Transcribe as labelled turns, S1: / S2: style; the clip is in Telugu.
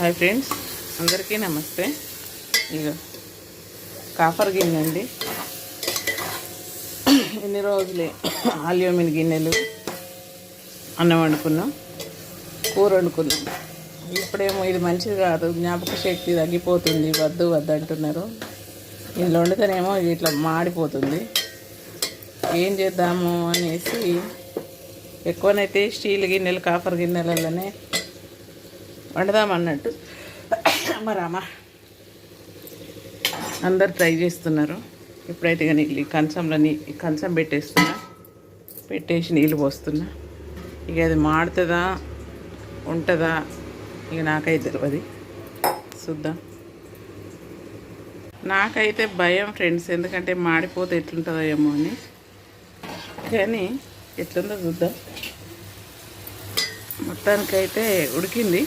S1: హాయ్ ఫ్రెండ్స్, అందరికీ నమస్తే. ఇక కాపర్ గిన్నె అండి. ఎన్ని రోజులే అల్యూమినియం గిన్నెలు అన్నం వండుకున్నాం, కూర వండుకున్నాం. ఇప్పుడేమో ఇది మంచిది కాదు, జ్ఞాపక శక్తి తగ్గిపోతుంది, వద్దు వద్దు అంటున్నారు. ఇందులో వండితేనేమో ఇట్లా మాడిపోతుంది. ఏం చేద్దాము అనేసి ఎక్కువనైతే స్టీల్ గిన్నెలు, కాపర్ గిన్నెలలోనే వండుదామన్నట్టు మరమ్మా అందరు ట్రై చేస్తున్నారు. ఇప్పుడైతే కానీ కంచంలో కంచం పెట్టేసి నీళ్ళు పోస్తున్నా. ఇక అది మాడుతుందా ఉంటుందా ఇక నాకైతే తెలియదు, చూద్దాం. నాకైతే భయం ఫ్రెండ్స్, ఎందుకంటే మాడిపోతే ఎట్లుంటుందో ఏమో అని. కానీ ఎట్లుందో చూద్దాం. మొత్తానికైతే ఉడికింది.